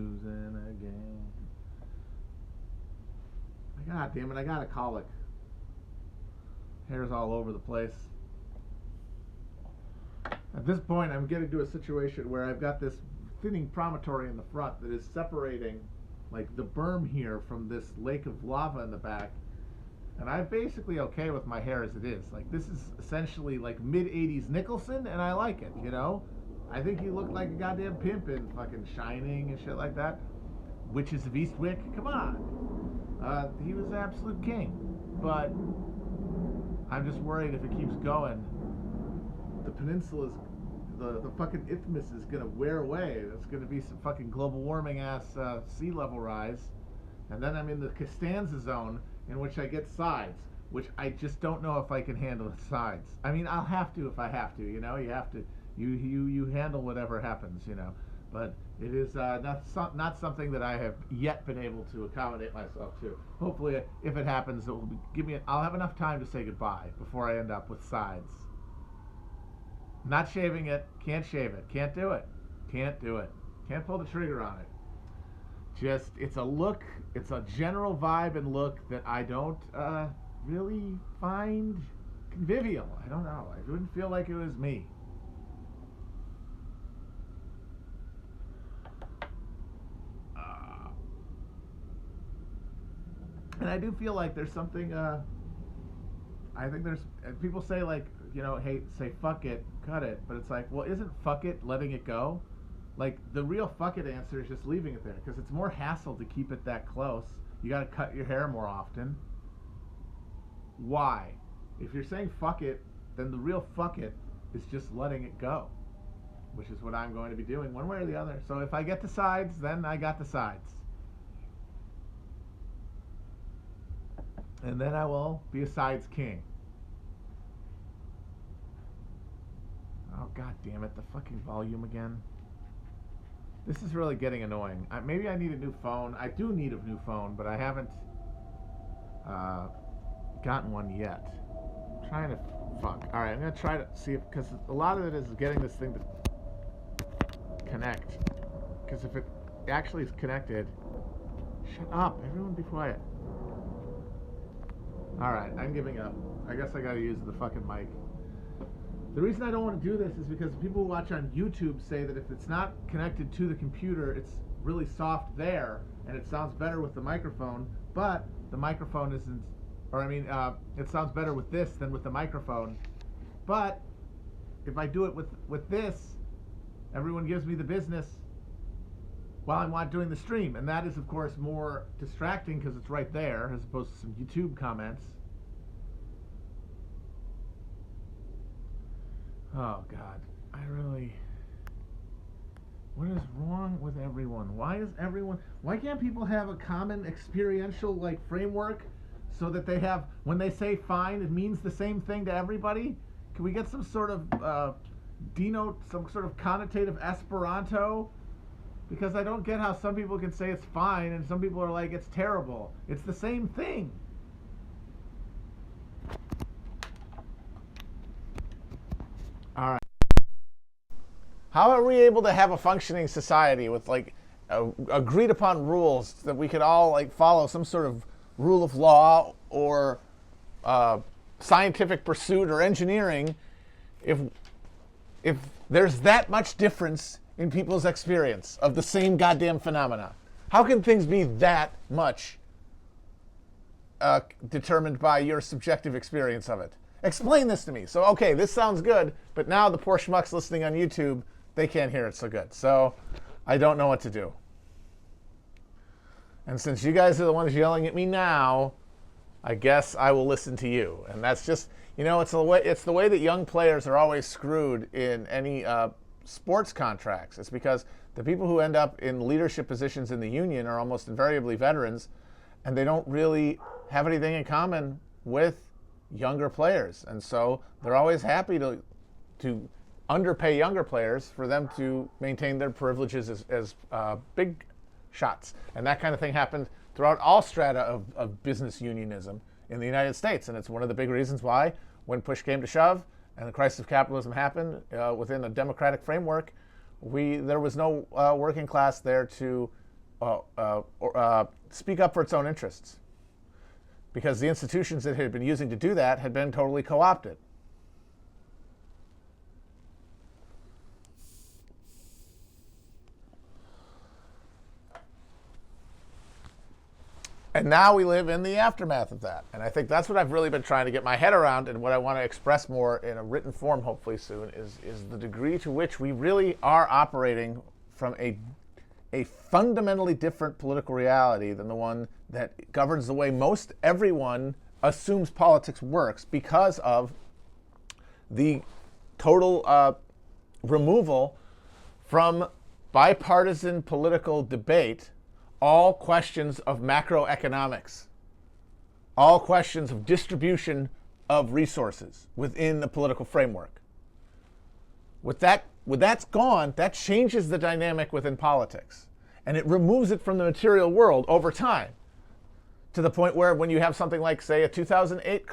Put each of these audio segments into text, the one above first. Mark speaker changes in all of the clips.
Speaker 1: losing again. God damn it, I got a colic. Hair's all over the place. At this point, I'm getting to a situation where I've got this thinning promontory in the front that is separating, like, the berm here from this lake of lava in the back. And I'm basically okay with my hair as it is. Like, this is essentially like mid-80s Nicholson, and I like it, you know? I think he looked like a goddamn pimp in fucking Shining and shit like that. Witches of Eastwick, come on. He was an absolute king. But I'm just worried if it keeps going, the peninsula's, the fucking isthmus is gonna wear away. There's gonna be some fucking global warming ass sea level rise. And then I'm in the Costanza zone, in which I get sides, which I just don't know if I can handle the sides. I mean, I'll have to if I have to, you know. You have to, you handle whatever happens, you know. But it is not something that I have yet been able to accommodate myself to. Hopefully, if it happens, it will I'll have enough time to say goodbye before I end up with sides. Not shaving it, can't shave it, can't do it, can't do it, can't pull the trigger on it. Just, it's a look, it's a general vibe and look that I don't really find convivial. I don't know. I wouldn't feel like it was me. And I do feel like there's something, I think there's, people say like, you know, hey, say fuck it, cut it. But it's like, well, isn't fuck it letting it go? Like, the real fuck it answer is just leaving it there, because it's more hassle to keep it that close. You got to cut your hair more often. Why? If you're saying fuck it, then the real fuck it is just letting it go, which is what I'm going to be doing one way or the other. So if I get the sides, then I got the sides. And then I will be a sides king. Oh, god damn it, the fucking volume again. This is really getting annoying. Maybe I need a new phone. I do need a new phone, but I haven't gotten one yet. I'm trying to fuck. All right, I'm gonna try to see if, because a lot of it is getting this thing to connect. Because if it actually is connected, shut up, everyone, be quiet. All right, I'm giving up. I guess I gotta use the fucking mic. The reason I don't want to do this is because people who watch on YouTube say that if it's not connected to the computer, it's really soft there, and it sounds better with the microphone, but the microphone isn't, or I mean, it sounds better with this than with the microphone. But if I do it with this, everyone gives me the business while I'm not doing the stream, and that is, of course, more distracting because it's right there as opposed to some YouTube comments. Oh god, what is wrong with everyone? Why can't people have a common experiential like framework so that they have, when they say fine, it means the same thing to everybody? Can we get some sort of denote some sort of connotative Esperanto? Because I don't get how some people can say it's fine and some people are like it's terrible. It's the same thing. All right. How are we able to have a functioning society with like agreed upon rules that we could all like follow some sort of rule of law or scientific pursuit or engineering if there's that much difference in people's experience of the same goddamn phenomena? How can things be that much determined by your subjective experience of it? Explain this to me. So, okay, this sounds good, but now the poor schmucks listening on YouTube, they can't hear it so good. So I don't know what to do. And since you guys are the ones yelling at me now, I guess I will listen to you. And that's just, you know, it's the way that young players are always screwed in any sports contracts. It's because the people who end up in leadership positions in the union are almost invariably veterans, and they don't really have anything in common with younger players, and so they're always happy to underpay younger players for them to maintain their privileges as big shots. And that kind of thing happened throughout all strata of business unionism in the United States, and it's one of the big reasons why, when push came to shove and the crisis of capitalism happened within a democratic framework, there was no working class there to speak up for its own interests, because the institutions it had been using to do that had been totally co-opted. And now we live in the aftermath of that. And I think that's what I've really been trying to get my head around, and what I want to express more in a written form, hopefully soon, is the degree to which we really are operating from a fundamentally different political reality than the one that governs the way most everyone assumes politics works, because of the total removal from bipartisan political debate all questions of macroeconomics, all questions of distribution of resources within the political framework. When that's gone, that changes the dynamic within politics, and it removes it from the material world over time, to the point where when you have something like, say, a 2008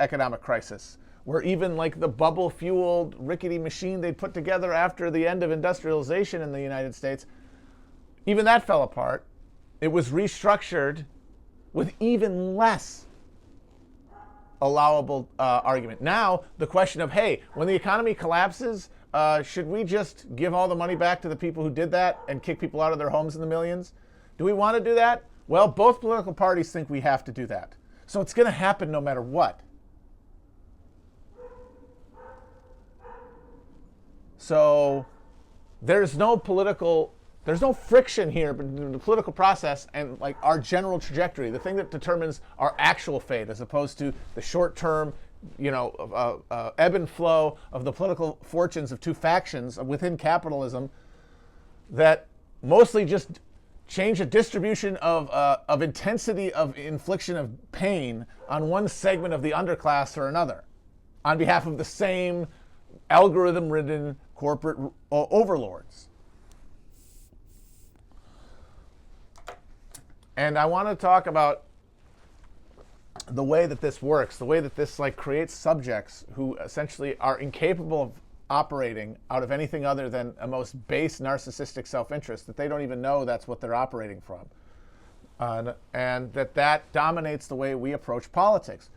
Speaker 1: economic crisis, where even like the bubble-fueled rickety machine they put together after the end of industrialization in the United States, even that fell apart. It was restructured with even less allowable argument. Now, the question of, hey, when the economy collapses, should we just give all the money back to the people who did that and kick people out of their homes in the millions? Do we want to do that? Well, both political parties think we have to do that. So it's going to happen no matter what. So there's no friction here between the political process and like our general trajectory, the thing that determines our actual fate, as opposed to the short-term, ebb and flow of the political fortunes of two factions within capitalism that mostly just change a distribution of intensity of infliction of pain on one segment of the underclass or another, on behalf of the same algorithm-ridden corporate overlords. And I want to talk about the way that this works, the way that this creates subjects who essentially are incapable of operating out of anything other than a most base narcissistic self-interest, that they don't even know that's what they're operating from. And that dominates the way we approach politics.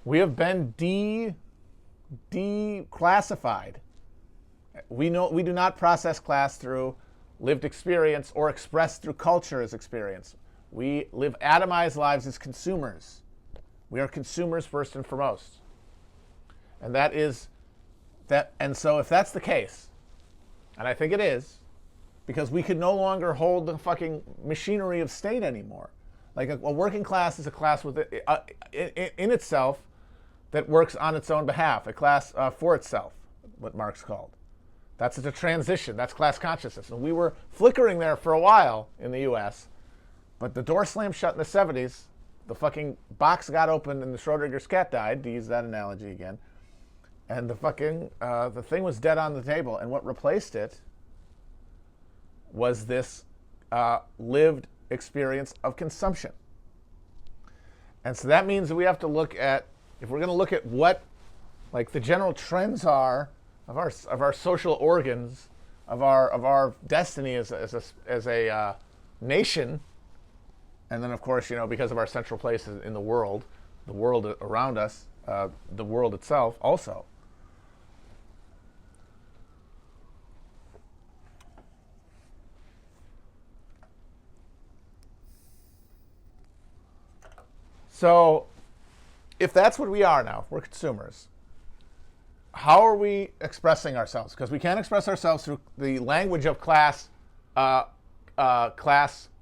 Speaker 1: We have been declassified. We do not process class through lived experience or expressed through culture as experience. We live atomized lives as consumers. We are consumers first and foremost. And so if that's the case, and I think it is, because we can no longer hold the fucking machinery of state anymore. Like a working class is a class with in itself that works on its own behalf, a class for itself, what Marx called. That's a transition. That's class consciousness. And we were flickering there for a while in the U.S., but the door slammed shut in the 70s. The fucking box got opened and the Schrodinger's cat died, to use that analogy again. And the thing was dead on the table. And what replaced it was this lived experience of consumption. And so that means that we have to look at, if we're going to look at what the general trends are of our social organs, of our destiny as a nation, and then of course, because of our central place in the world around us, the world itself also. So if that's what we are now, if we're consumers, how are we expressing ourselves? Because we can't express ourselves through the language of class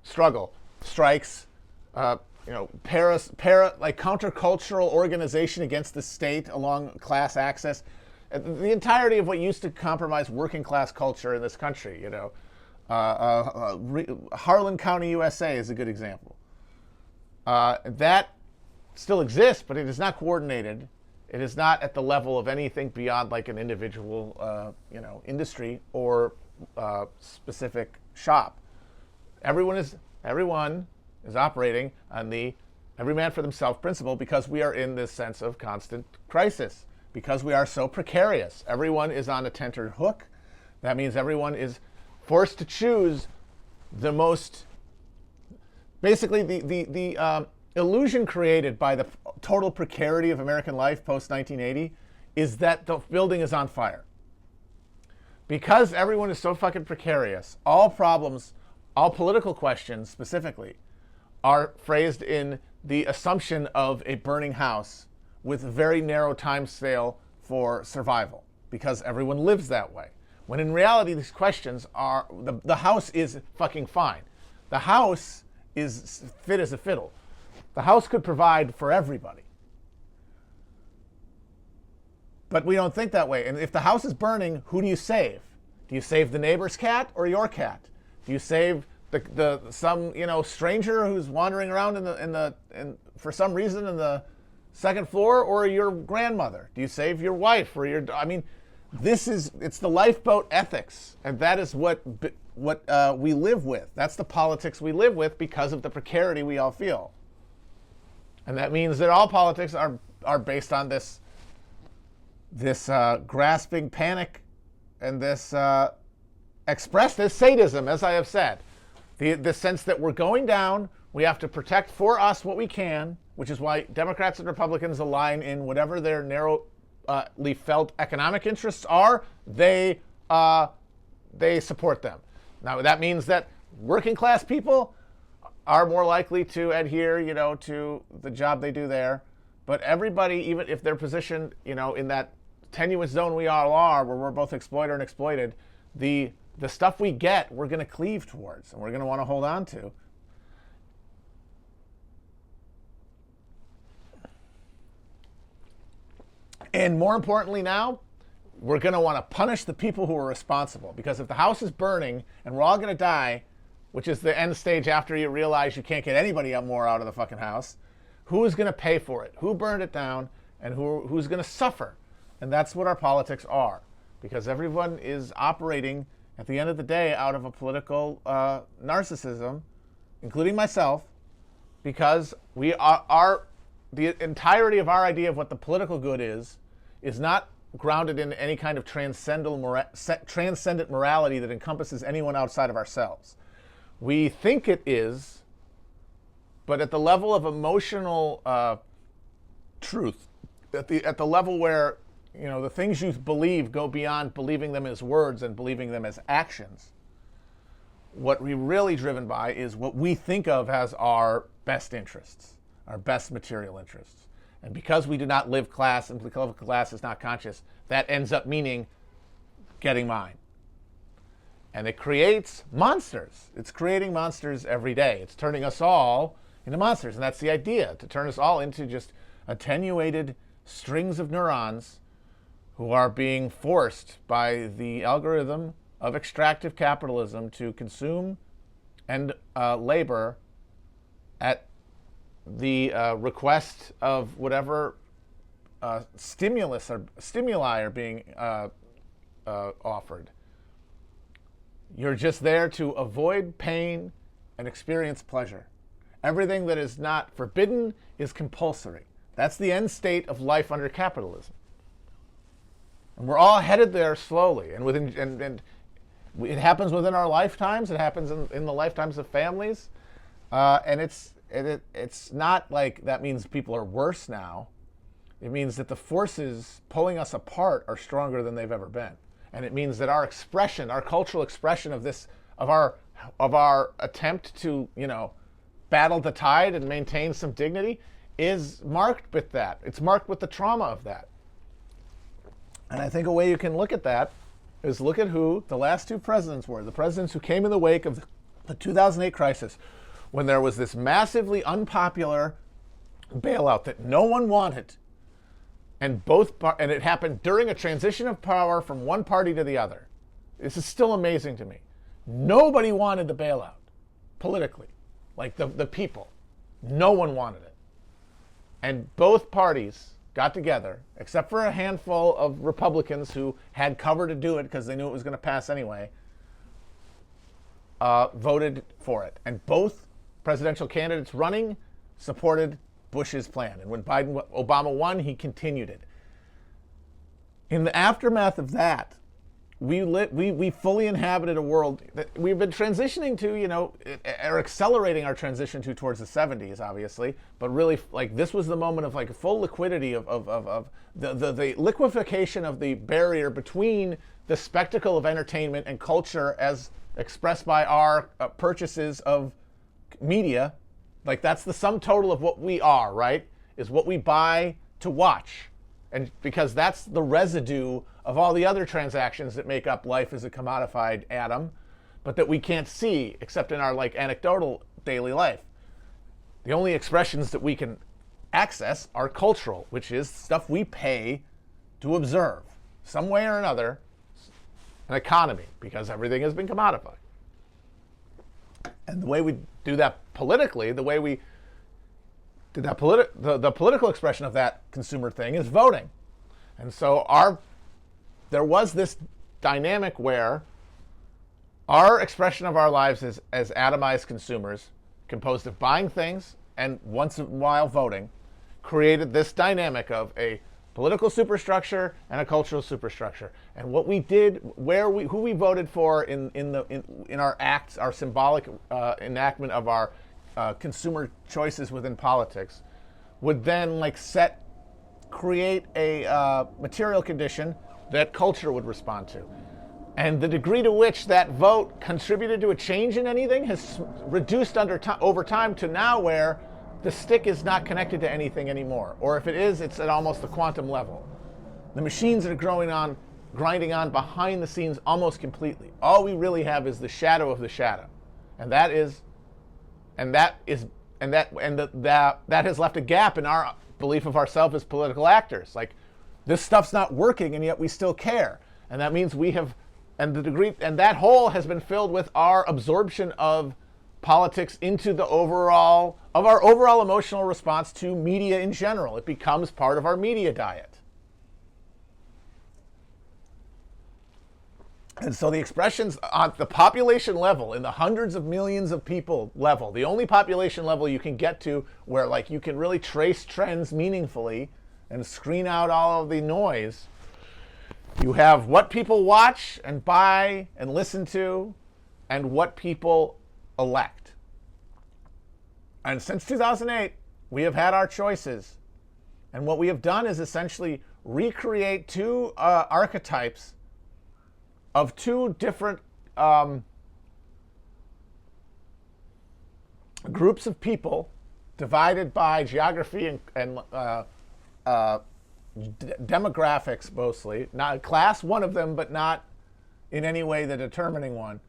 Speaker 1: struggle, strikes, countercultural organization against the state along class axis. The entirety of what used to compromise working class culture in this country, Harlan County, USA is a good example. That still exists, but it is not coordinated. It is not at the level of anything beyond like an individual, industry or specific shop. Everyone is operating on the every man for themselves principle, because we are in this sense of constant crisis, because we are so precarious. Everyone is on a tenterhook. That means everyone is forced to choose
Speaker 2: the most, basically the illusion created by the total precarity of American life post-1980 is that the building is on fire. Because everyone is so fucking precarious, all problems, all political questions specifically, are phrased in the assumption of a burning house with a very narrow time scale for survival, because everyone lives that way. When in reality, these questions are, the house is fucking fine. The house is fit as a fiddle. The house could provide for everybody. But we don't think that way. And if the house is burning, who do you save? Do you save the neighbor's cat or your cat? Do you save some stranger who's wandering around for some reason in the second floor, or your grandmother? Do you save your wife or your? I mean, it's the lifeboat ethics, and that is what we live with. That's the politics we live with because of the precarity we all feel. And that means that all politics are based on this grasping panic and this expressed as sadism, as I have said. The sense that we're going down, we have to protect for us what we can, which is why Democrats and Republicans align in whatever their narrowly felt economic interests are, they support them. Now, that means that working class people are more likely to adhere, to the job they do there. But everybody, even if they're positioned, in that tenuous zone we all are, where we're both exploiter and exploited, the stuff we get, we're going to cleave towards, and we're going to want to hold on to. And more importantly now, we're going to want to punish the people who are responsible. Because if the house is burning and we're all going to die, which is the end stage after you realize you can't get anybody more out of the fucking house, who is going to pay for it? Who burned it down? And who's going to suffer? And that's what our politics are. Because everyone is operating, at the end of the day, out of a political narcissism, including myself, because we are the entirety of our idea of what the political good is not grounded in any kind of transcendent morality that encompasses anyone outside of ourselves. We think it is, but at the level of emotional truth, at the level where the things you believe go beyond believing them as words and believing them as actions, what we're really driven by is what we think of as our best interests, our best material interests. And because we do not live class, and because class is not conscious, that ends up meaning getting mine. And it creates monsters. It's creating monsters every day. It's turning us all into monsters. And that's the idea, to turn us all into just attenuated strings of neurons who are being forced by the algorithm of extractive capitalism to consume and labor at the request of whatever stimuli are being offered. You're just there to avoid pain and experience pleasure. Everything that is not forbidden is compulsory. That's the end state of life under capitalism. And we're all headed there slowly. And it happens within our lifetimes. It happens in the lifetimes of families. And it's not like that means people are worse now. It means that the forces pulling us apart are stronger than they've ever been. And it means that our expression, our cultural expression of our attempt to, battle the tide and maintain some dignity is marked with that. It's marked with the trauma of that. And I think a way you can look at that is look at who the last two presidents were. The presidents who came in the wake of the 2008 crisis, when there was this massively unpopular bailout that no one wanted. And it happened during a transition of power from one party to the other. This is still amazing to me. Nobody wanted the bailout, politically, like the people. No one wanted it. And both parties got together, except for a handful of Republicans who had cover to do it because they knew it was going to pass anyway, voted for it. And both presidential candidates running supported Bush's plan. And when Obama won, he continued it. In the aftermath of that, we fully inhabited a world that we've been transitioning to, or accelerating our transition to towards the 70s, obviously. But really, like, this was the moment of like full liquidity of the liquefaction of the barrier between the spectacle of entertainment and culture as expressed by our purchases of media. Like, that's the sum total of what we are, right? Is what we buy to watch. And because that's the residue of all the other transactions that make up life as a commodified atom, but that we can't see except in our like anecdotal daily life. The only expressions that we can access are cultural, which is stuff we pay to observe, some way or another, an economy, because everything has been commodified. And the way we do that politically, the way we do that the political expression of that consumer thing is voting. And so there was this dynamic where our expression of our lives as atomized consumers, composed of buying things and once in a while voting, created this dynamic of a political superstructure and a cultural superstructure. And what we did, who we voted for in our acts, our symbolic enactment of our consumer choices within politics, would then like create a material condition that culture would respond to. And the degree to which that vote contributed to a change in anything has reduced over time to now where the stick is not connected to anything anymore. Or if it is, it's at almost the quantum level. The machines are grinding on behind the scenes almost completely. All we really have is the shadow of the shadow. That has left a gap in our belief of ourselves as political actors. Like, this stuff's not working and yet we still care. And that means that hole has been filled with our absorption of politics into our overall emotional response to media in general. It becomes part of our media diet. And so the expressions on the population level, in the hundreds of millions of people level, the only population level you can get to where like you can really trace trends meaningfully and screen out all of the noise, you have what people watch and buy and listen to and what people elect. And since 2008, we have had our choices. And what we have done is essentially recreate two archetypes of two different groups of people divided by geography and demographics mostly. Not class, one of them, but not in any way the determining one.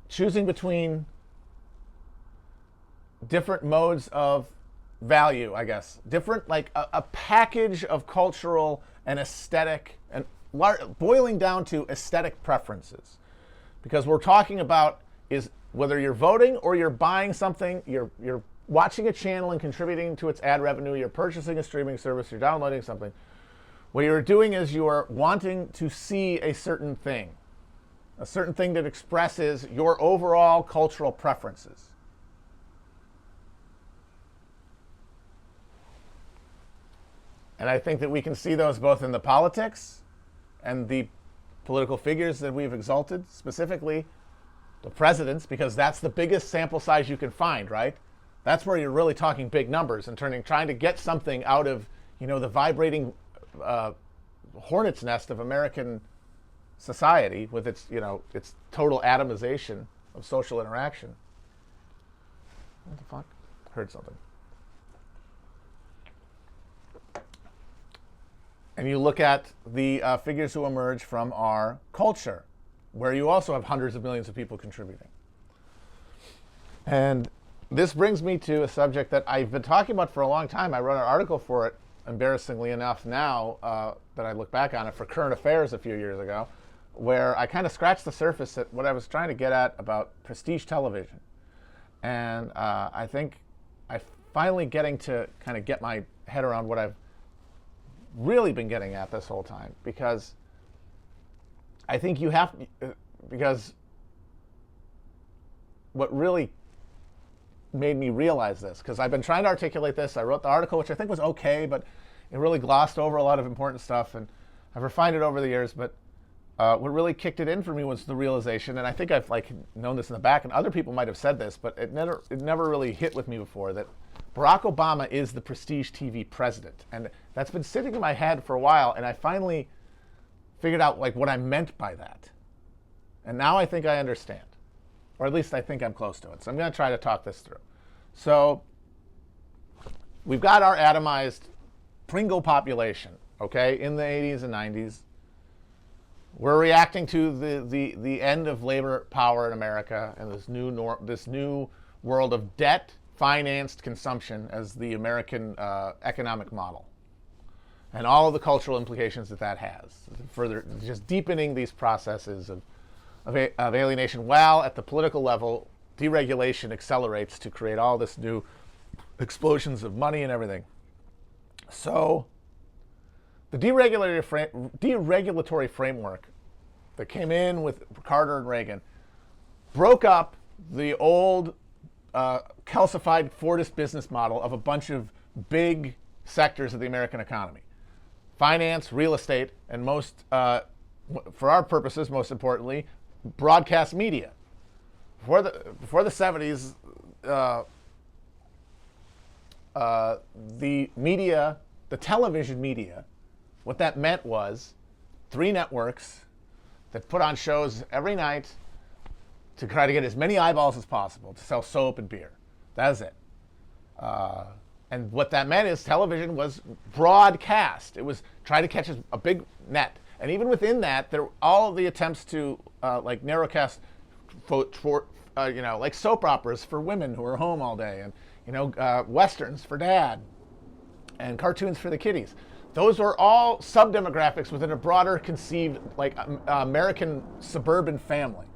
Speaker 2: Choosing between different modes of value, I guess. Different, like a package of cultural and aesthetic, and boiling down to aesthetic preferences. Because we're talking about is whether you're voting or you're buying something, you're watching a channel and contributing to its ad revenue, you're purchasing a streaming service, you're downloading something. What you're doing is you're wanting to see a certain thing that expresses your overall cultural preferences. And I think that we can see those both in the politics and the political figures that we've exalted, specifically the presidents, because that's the biggest sample size you can find, right? That's where you're really talking big numbers and trying to get something out of, the vibrating hornet's nest of American society with its total atomization of social interaction. What the fuck? Heard something. And you look at the figures who emerge from our culture, where you also have hundreds of millions of people contributing. And this brings me to a subject that I've been talking about for a long time. I wrote an article for it, embarrassingly enough now that I look back on it, for Current Affairs a few years ago, where I kind of scratched the surface at what I was trying to get at about prestige television. And I think I finally getting to kind of get my head around what I've really been getting at this whole time, because I think you have, because what really made me realize this, because I've been trying to articulate this. I wrote the article, which I think was okay, but it really glossed over a lot of important stuff, and I've refined it over the years. But what really kicked it in for me was the realization, and I think I've like known this in the back, and other people might have said this, but it never really hit with me before, that Barack Obama is the prestige TV president, and that's been sitting in my head for a while, and I finally figured out like what I meant by that, and now I think I understand, or at least I think I'm close to it. So I'm going to try to talk this through. So we've got our atomized Pringle population, okay, in the 80s and 90s. We're reacting to the end of labor power in America and this new world of debt-financed consumption as the American economic model, and all of the cultural implications that has, further just deepening these processes of alienation, while at the political level, deregulation accelerates to create all this new explosions of money and everything. So the deregulatory framework that came in with Carter and Reagan broke up the old calcified Fordist business model of a bunch of big sectors of the American economy: finance, real estate, and most, for our purposes, most importantly, broadcast media. Before the 70s, the media, the television media, what that meant was 3 networks that put on shows every night to try to get as many eyeballs as possible to sell soap and beer. That was it. And what that meant is television was broadcast. It was trying to catch a big net. And even within that, there all of the attempts to like narrowcast for like soap operas for women who are home all day, and westerns for dad, and cartoons for the kiddies. Those are all sub-demographics within a broader conceived like American suburban family.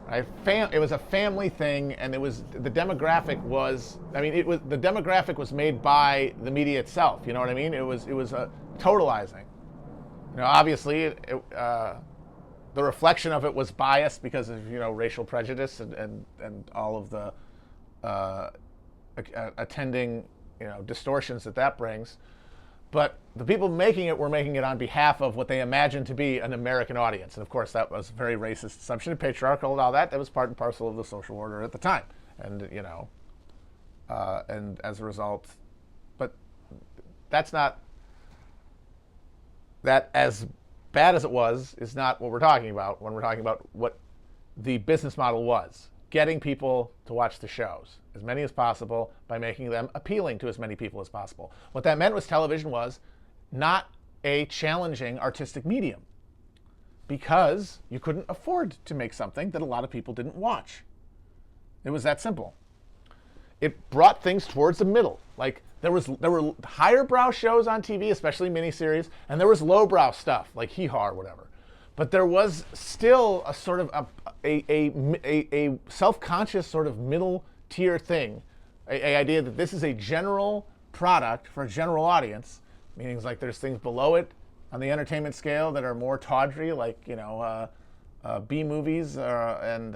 Speaker 2: Right? It was a family thing, and the demographic was, the demographic was made by the media itself. You know what I mean? It was totalizing. Obviously, the reflection of it was biased because of racial prejudice and all of the attending distortions that brings. But the people making it were making it on behalf of what they imagined to be an American audience. And of course, that was a very racist assumption, patriarchal and all that. That was part and parcel of the social order at the time. And, and as a result, but that's not, that as bad as it was, is not what we're talking about when we're talking about what the business model was. Getting people to watch the shows, as many as possible, by making them appealing to as many people as possible. What that meant was television was not a challenging artistic medium, because you couldn't afford to make something that a lot of people didn't watch. It was that simple. It brought things towards the middle. Like there were higher brow shows on TV, especially miniseries, and there was lowbrow stuff like Hee Haw or whatever. But there was still a sort of a self-conscious sort of middle tier thing, a idea that this is a general product for a general audience, meaning like there's things below it on the entertainment scale that are more tawdry, like B movies and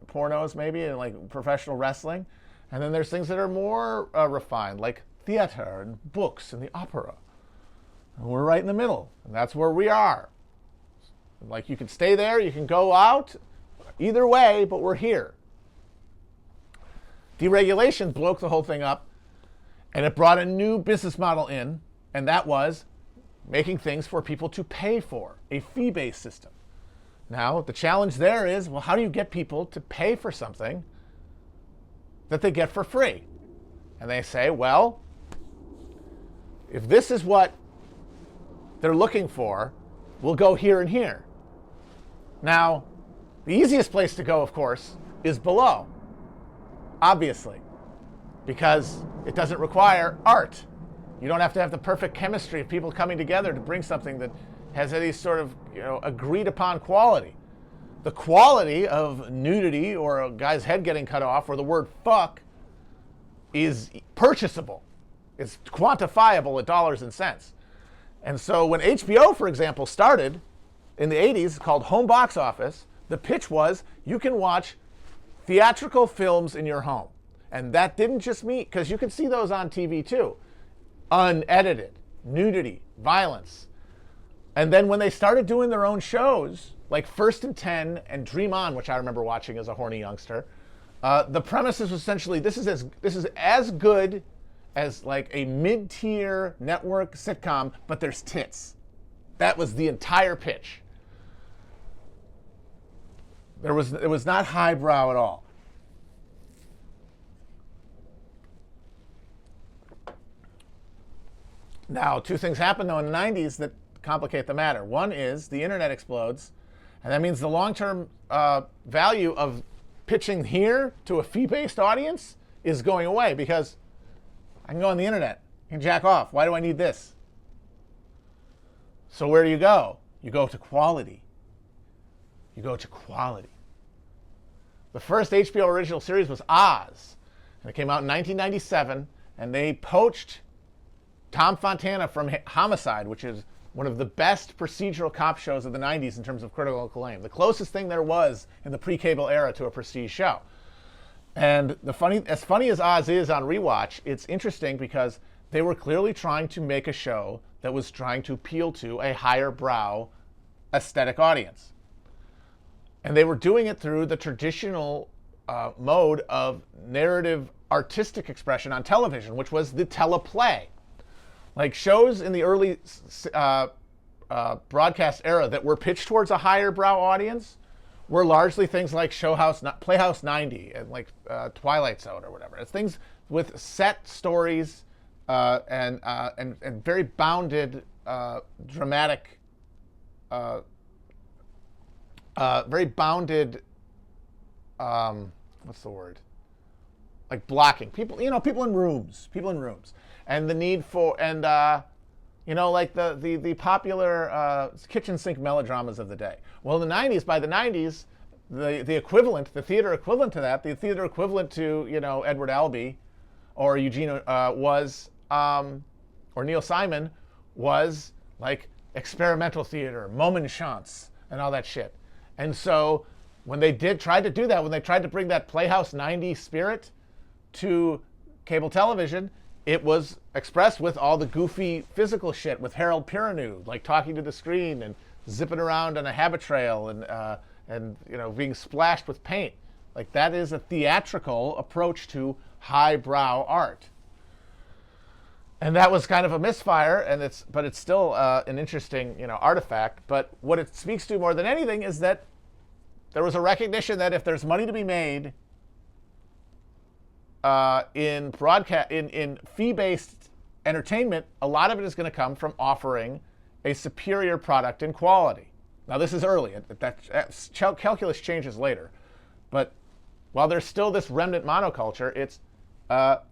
Speaker 2: pornos maybe, and like professional wrestling, and then there's things that are more refined, like theater and books and the opera. And we're right in the middle, and that's where we are. Like you can stay there, you can go out, either way, but we're here. Deregulation broke the whole thing up, and it brought a new business model in, and that was making things for people to pay for, a fee-based system. Now, the challenge there is, well, how do you get people to pay for something that they get for free? And they say, well, if this is what they're looking for, we'll go here and here. Now, the easiest place to go, of course, is below, obviously, because it doesn't require art. You don't have to have the perfect chemistry of people coming together to bring something that has any sort of agreed upon quality. The quality of nudity or a guy's head getting cut off or the word fuck is purchasable. It's quantifiable at dollars and cents. And so when HBO, for example, started in the 80s, called Home Box Office, the pitch was you can watch theatrical films in your home. And that didn't just mean, because you could see those on TV too, unedited, nudity, violence. And then when they started doing their own shows, like First and 10 and Dream On, which I remember watching as a horny youngster, the premise is essentially this is as good as like a mid-tier network sitcom, but there's tits. That was the entire pitch. It was not highbrow at all. Now, two things happen though in the 90s that complicate the matter. One is the internet explodes, and that means the long-term value of pitching here to a fee-based audience is going away, because I can go on the internet, I can jack off. Why do I need this? So where do you go? You go to quality. You go to quality. The first HBO original series was Oz, and it came out in 1997, and they poached Tom Fontana from Homicide, which is one of the best procedural cop shows of the 90s in terms of critical acclaim. The closest thing there was in the pre-cable era to a prestige show. And as funny as Oz is on rewatch, it's interesting because they were clearly trying to make a show that was trying to appeal to a higher brow aesthetic audience. And they were doing it through the traditional mode of narrative artistic expression on television, which was the teleplay. Like shows in the early broadcast era that were pitched towards a higher brow audience were largely things like Playhouse 90 and like Twilight Zone or whatever. It's things with set stories and very bounded dramatic, very bounded. What's the word? Like blocking people, people in rooms, and the need for like the popular kitchen sink melodramas of the day. Well, in the 90s, by the 90s, the equivalent, the theater equivalent to that, the theater equivalent to Edward Albee, or Eugene or Neil Simon was like experimental theater, moment chance, and all that shit. And so when they tried to do that, when they tried to bring that Playhouse 90 spirit to cable television, it was expressed with all the goofy physical shit, with Harold Perrineau, like talking to the screen and zipping around on a habit trail and being splashed with paint. Like that is a theatrical approach to highbrow art. And that was kind of a misfire, but it's still an interesting artifact. But what it speaks to more than anything is that there was a recognition that if there's money to be made in broadcast, in fee-based entertainment, a lot of it is going to come from offering a superior product in quality. Now, this is early. That calculus changes later, but while there's still this remnant monoculture,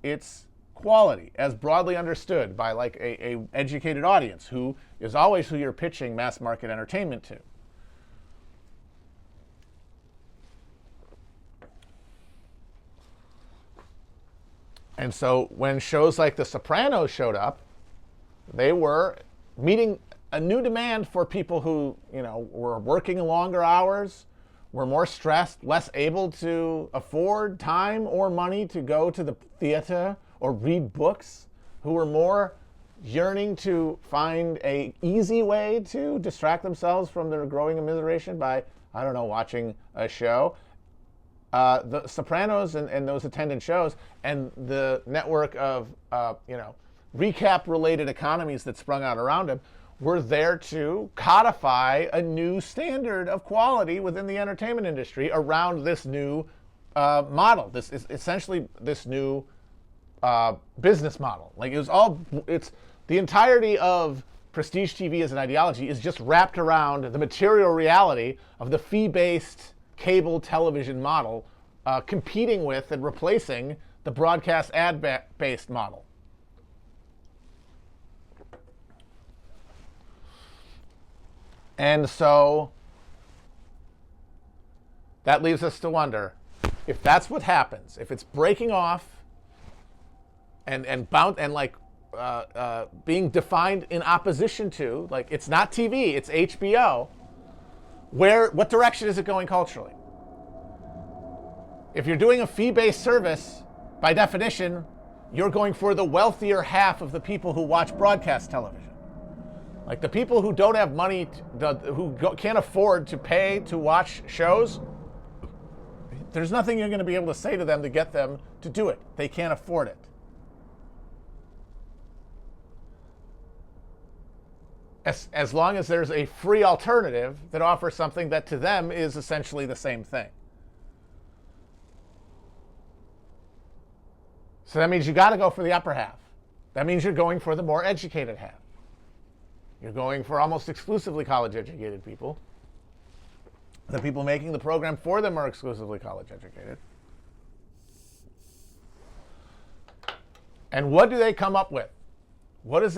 Speaker 2: it's quality as broadly understood by like a educated audience who is always who you're pitching mass market entertainment to. And so when shows like The Sopranos showed up, they were meeting a new demand for people who, were working longer hours, were more stressed, less able to afford time or money to go to the theater or read books, who were more yearning to find a easy way to distract themselves from their growing immiseration by, watching a show. The Sopranos and those attendant shows and the network of recap-related economies that sprung out around him were there to codify a new standard of quality within the entertainment industry around this new model. This is essentially this new business model. Like it's the entirety of prestige TV as an ideology is just wrapped around the material reality of the fee-based cable television model competing with and replacing the broadcast ad-based model. And so that leaves us to wonder if that's what happens, if it's breaking off being defined in opposition to, like, it's not TV, it's HBO. What direction is it going culturally? If you're doing a fee-based service, by definition, you're going for the wealthier half of the people who watch broadcast television. Like the people who don't have money, can't afford to pay to watch shows, there's nothing you're going to be able to say to them to get them to do it. They can't afford it. As long as there's a free alternative that offers something that to them is essentially the same thing. So that means you got to go for the upper half. That means you're going for the more educated half. You're going for almost exclusively college-educated people. The people making the program for them are exclusively college-educated. And what do they come up with? What is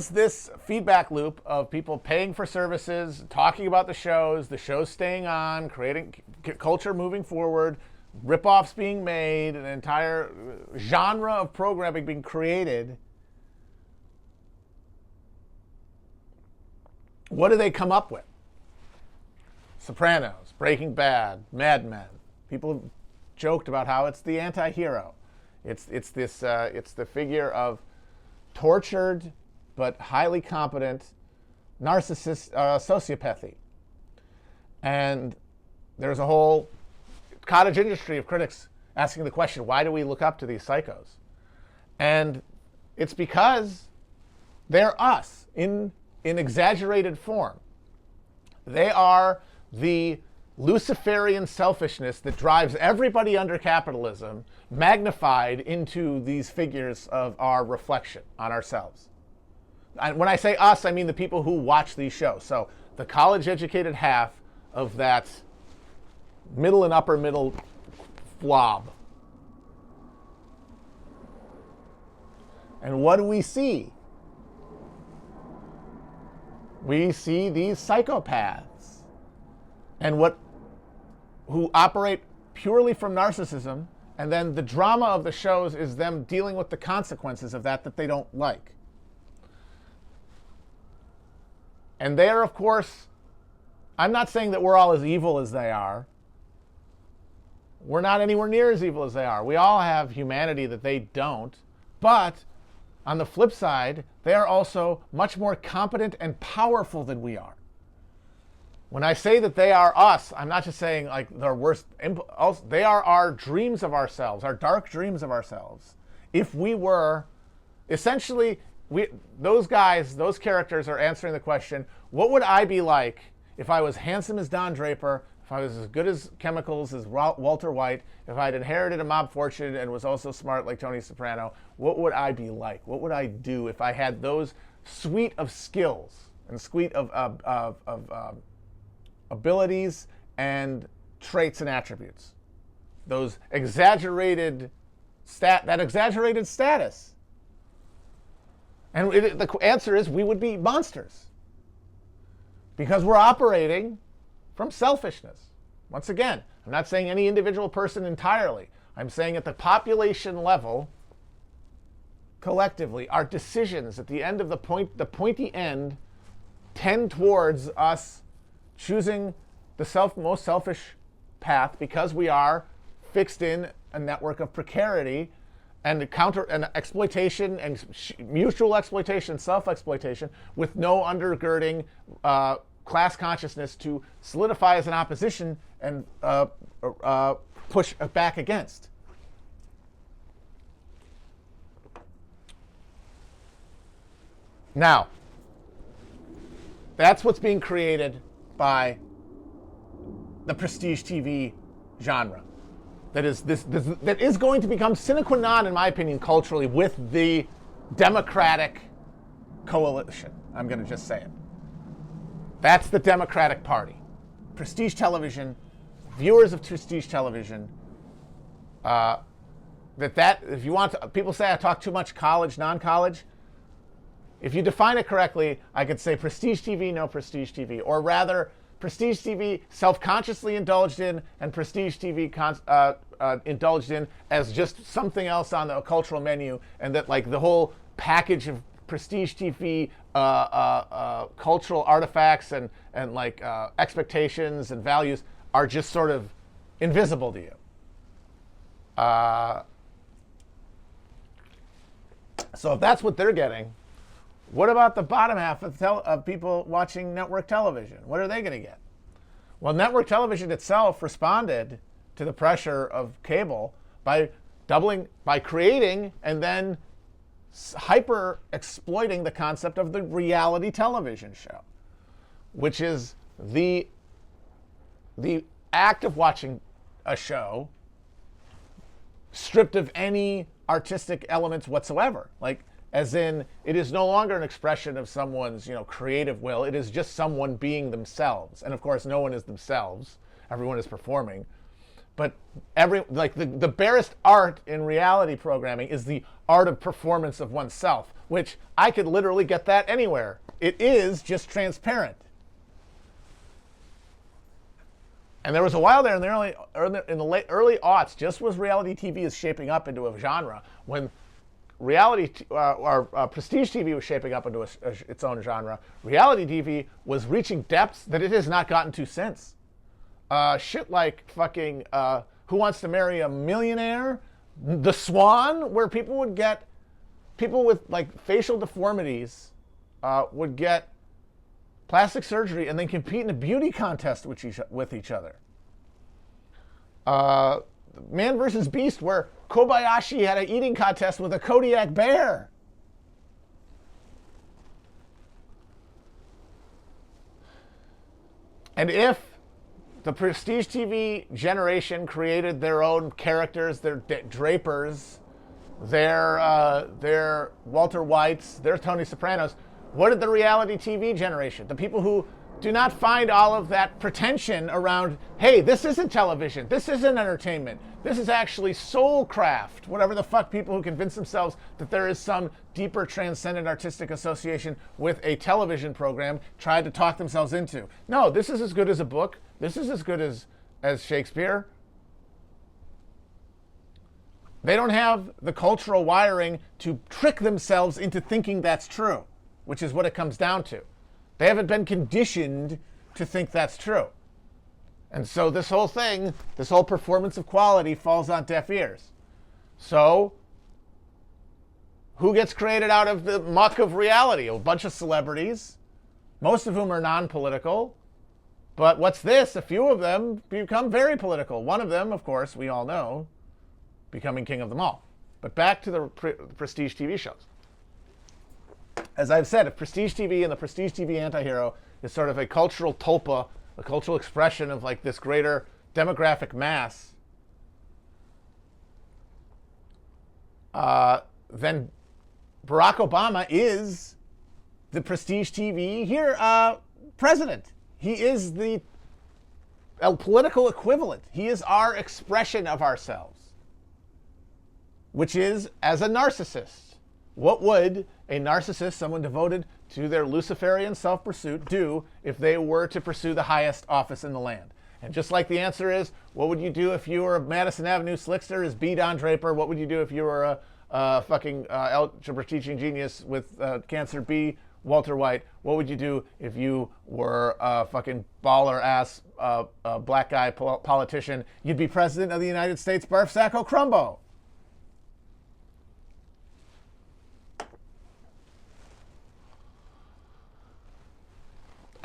Speaker 2: this feedback loop of people paying for services, talking about the shows staying on, creating culture moving forward, rip-offs being made, an entire genre of programming being created? What do they come up with? Sopranos, Breaking Bad, Mad Men. People have joked about how it's the anti-hero. It's the figure of tortured but highly competent narcissist sociopathy. And there's a whole cottage industry of critics asking the question, why do we look up to these psychos? And it's because they're us in exaggerated form. They are the Luciferian selfishness that drives everybody under capitalism magnified into these figures of our reflection on ourselves. And when I say us, I mean the people who watch these shows. So the college-educated half of that middle and upper middle blob. And what do we see? We see these psychopaths who operate purely from narcissism, and then the drama of the shows is them dealing with the consequences of that they don't like. And they are, of course, I'm not saying that we're all as evil as they are. We're not anywhere near as evil as they are. We all have humanity that they don't. But on the flip side, they are also much more competent and powerful than we are. When I say that they are us, I'm not just saying like their worst. They are our dreams of ourselves, our dark dreams of ourselves. If we were, essentially, those characters are answering the question, what would I be like if I was handsome as Don Draper, if I was as good as chemicals as Walter White, if I'd inherited a mob fortune and was also smart like Tony Soprano? What would I be like? What would I do if I had those suite of skills and suite of abilities and traits and attributes? Those exaggerated status. And the answer is we would be monsters. Because we're operating from selfishness. Once again, I'm not saying any individual person entirely. I'm saying at the population level, collectively, our decisions at the end of the pointy end tend towards us choosing the most selfish path because we are fixed in a network of precarity and exploitation and mutual exploitation, self-exploitation, with no undergirding class consciousness to solidify as an opposition and push back against. Now, that's what's being created by the prestige TV genre. That is going to become sine qua non, in my opinion, culturally, with the Democratic coalition. I'm going to just say it. That's the Democratic Party. Prestige television, viewers of prestige television, if you want to, people say I talk too much college, non-college. If you define it correctly, I could say prestige TV, no prestige TV. Or rather, prestige TV self-consciously indulged in, and prestige TV indulged in as just something else on the cultural menu, and that like the whole package of prestige TV cultural artifacts and like expectations and values are just sort of invisible to you. So if that's what they're getting, what about the bottom half of people watching network television? What are they going to get? Well, network television itself responded to the pressure of cable by creating and then hyper exploiting the concept of the reality television show, which is the act of watching a show stripped of any artistic elements whatsoever. Like, as in, it is no longer an expression of someone's, creative will. It is just someone being themselves. And of course, no one is themselves. Everyone is performing. But the barest art in reality programming is the art of performance of oneself, which I could literally get that anywhere. It is just transparent. And there was a while there in the late early aughts, just as reality TV is shaping up into a genre, when prestige TV was shaping up into its own genre, reality TV was reaching depths that it has not gotten to since. Shit like fucking Who Wants to Marry a Millionaire? The Swan, where people with like facial deformities would get plastic surgery and then compete in a beauty contest with each other. Man vs. Beast, where Kobayashi had an eating contest with a Kodiak bear. And if the prestige TV generation created their own characters, their Drapers, their Walter Whites, their Tony Sopranos, what did the reality TV generation, the people who do not find all of that pretension around, hey, this isn't television, this isn't entertainment, this is actually soulcraft, whatever the fuck people who convince themselves that there is some deeper transcendent artistic association with a television program tried to talk themselves into. No, this is as good as a book. This is as good as Shakespeare. They don't have the cultural wiring to trick themselves into thinking that's true, which is what it comes down to. They haven't been conditioned to think that's true. And so this whole thing, this whole performance of quality falls on deaf ears. So who gets created out of the muck of reality? A bunch of celebrities, most of whom are non-political. But what's this? A few of them become very political. One of them, of course, we all know, becoming king of them all. But back to the prestige TV shows. As I've said, if prestige TV and the prestige TV antihero is sort of a cultural tulpa, a cultural expression of like this greater demographic mass, then Barack Obama is the prestige TV president. He is the political equivalent. He is our expression of ourselves, which is as a narcissist. What would a narcissist, someone devoted to their Luciferian self-pursuit, do if they were to pursue the highest office in the land? And just like the answer is, what would you do if you were a Madison Avenue slickster, is B. Don Draper? What would you do if you were a fucking algebra teaching genius with cancer, B. Walter White? What would you do if you were a fucking baller-ass black guy politician? You'd be president of the United States, Barf Sacco Crumbo.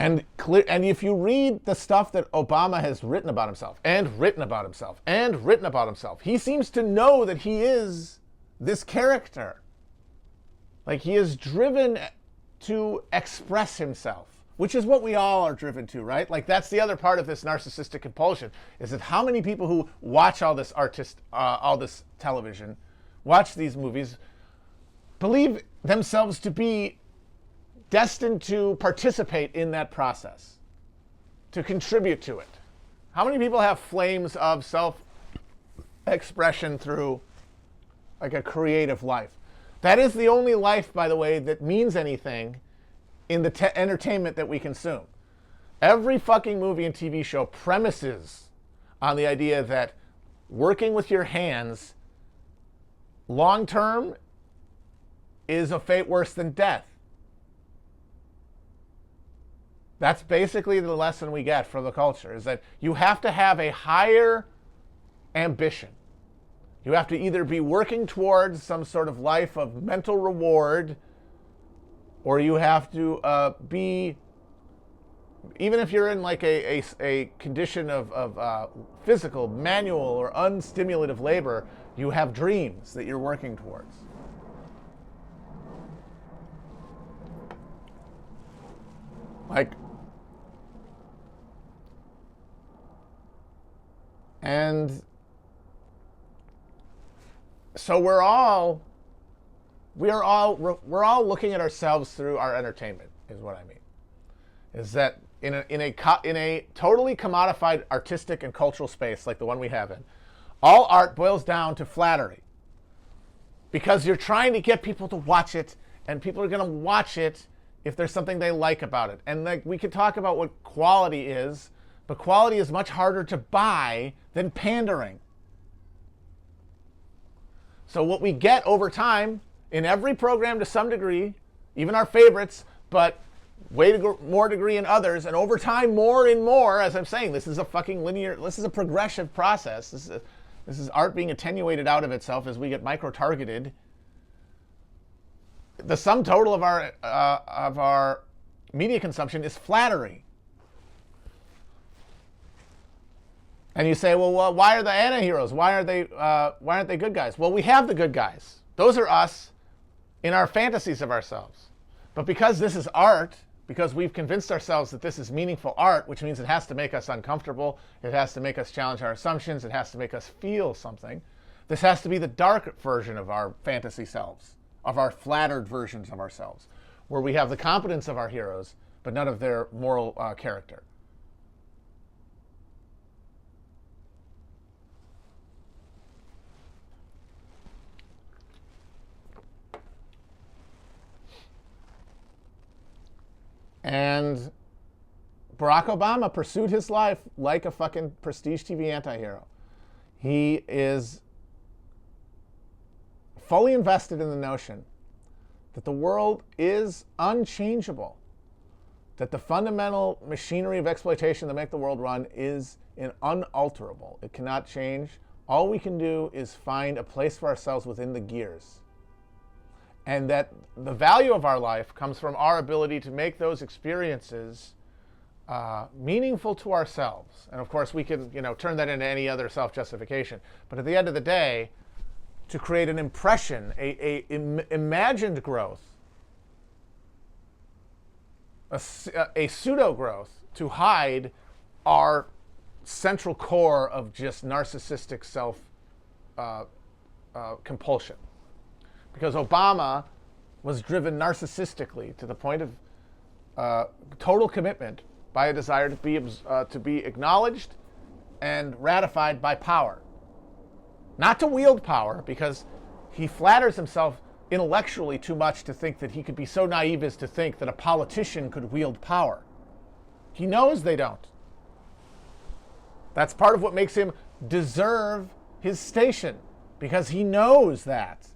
Speaker 2: And if you read the stuff that Obama has written about himself, he seems to know that he is this character. Like, he is driven to express himself, which is what we all are driven to, right? Like, that's the other part of this narcissistic compulsion, is that how many people who watch all this television, watch these movies, believe themselves to be destined to participate in that process, to contribute to it. How many people have flames of self-expression through like a creative life? That is the only life, by the way, that means anything in the entertainment that we consume. Every fucking movie and TV show premises on the idea that working with your hands long term is a fate worse than death. That's basically the lesson we get from the culture, is that you have to have a higher ambition. You have to either be working towards some sort of life of mental reward, or you have to be, even if you're in like a condition of physical, manual, or unstimulative labor, you have dreams that you're working towards. Like, and so we're all looking at ourselves through our entertainment, is what I mean. Is that in a totally commodified artistic and cultural space like the one we have in, all art boils down to flattery. Because you're trying to get people to watch it, and people are going to watch it if there's something they like about it. And like, we could talk about what quality is, but quality is much harder to buy than pandering. So what we get over time in every program to some degree, even our favorites, but more degree in others, and over time more and more, as I'm saying, this is a fucking linear, this is a progressive process. This is art being attenuated out of itself as we get micro-targeted. The sum total of our media consumption is flattery. And you say, well, why are the anti-heroes? Why aren't they good guys? Well, we have the good guys. Those are us in our fantasies of ourselves. But because this is art, because we've convinced ourselves that this is meaningful art, which means it has to make us uncomfortable, it has to make us challenge our assumptions, it has to make us feel something, this has to be the dark version of our fantasy selves, of our flattered versions of ourselves, where we have the competence of our heroes, but none of their moral character. And Barack Obama pursued his life like a fucking prestige TV anti-hero. He is fully invested in the notion that the world is unchangeable, that the fundamental machinery of exploitation that make the world run is unalterable. It cannot change. All we can do is find a place for ourselves within the gears. And that the value of our life comes from our ability to make those experiences meaningful to ourselves. And of course, we can, turn that into any other self-justification. But at the end of the day, to create an impression, a imagined growth, a pseudo-growth to hide our central core of just narcissistic self-compulsion. Because Obama was driven narcissistically to the point of total commitment by a desire to be acknowledged and ratified by power. Not to wield power, because he flatters himself intellectually too much to think that he could be so naive as to think that a politician could wield power. He knows they don't. That's part of what makes him deserve his station, because he knows that.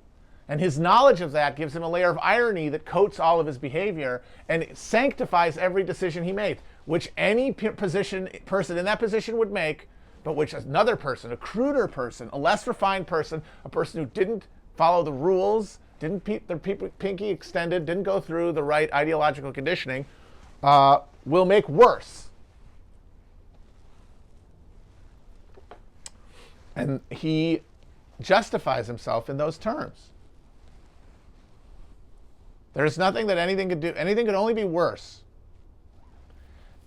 Speaker 2: And his knowledge of that gives him a layer of irony that coats all of his behavior and sanctifies every decision he makes, which any person in that position would make, but which another person, a cruder person, a less refined person, a person who didn't follow the rules, didn't keep their pinky extended, didn't go through the right ideological conditioning, will make worse. And he justifies himself in those terms. There's nothing that anything could do. Anything could only be worse.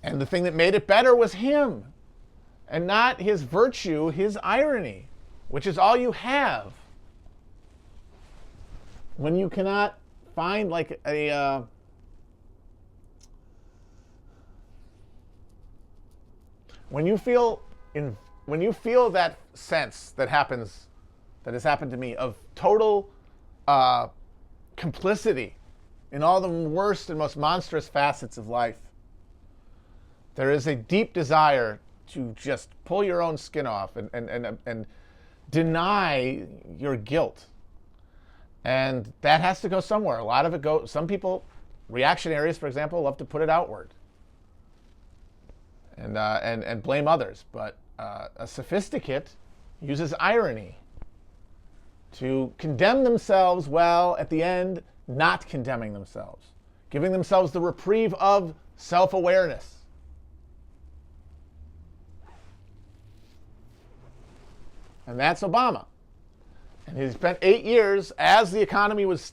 Speaker 2: And the thing that made it better was him, and not his virtue, his irony, which is all you have. When you cannot find like when you feel that sense that has happened to me of total complicity in all the worst and most monstrous facets of life, There is a deep desire to just pull your own skin off and deny your guilt. And that has to go somewhere. A lot of it goes, some people, reactionaries, for example, love to put it outward and blame others. But a sophisticate uses irony to condemn themselves while at the end not condemning themselves, giving themselves the reprieve of self-awareness. And that's Obama. And he spent 8 years as the economy was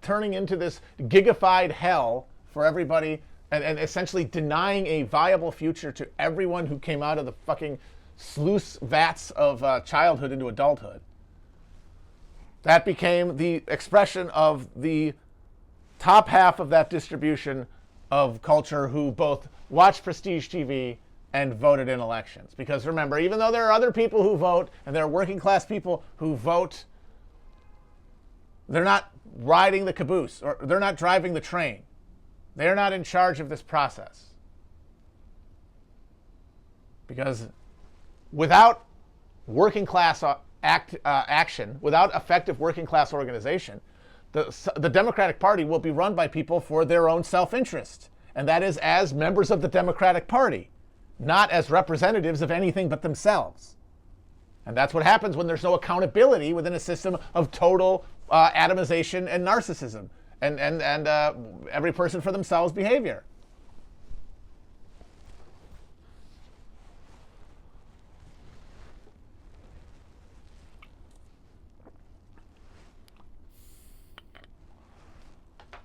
Speaker 2: turning into this gigified hell for everybody and essentially denying a viable future to everyone who came out of the fucking sluice vats of childhood into adulthood. That became the expression of the top half of that distribution of culture who both watched prestige TV and voted in elections. Because remember, even though there are other people who vote, and there are working class people who vote, they're not riding the caboose, or they're not driving the train. They're not in charge of this process. Because without working class action, without effective working class organization, the Democratic Party will be run by people for their own self-interest. And that is as members of the Democratic Party, not as representatives of anything but themselves. And that's what happens when there's no accountability within a system of total atomization and narcissism and every person for themselves behavior.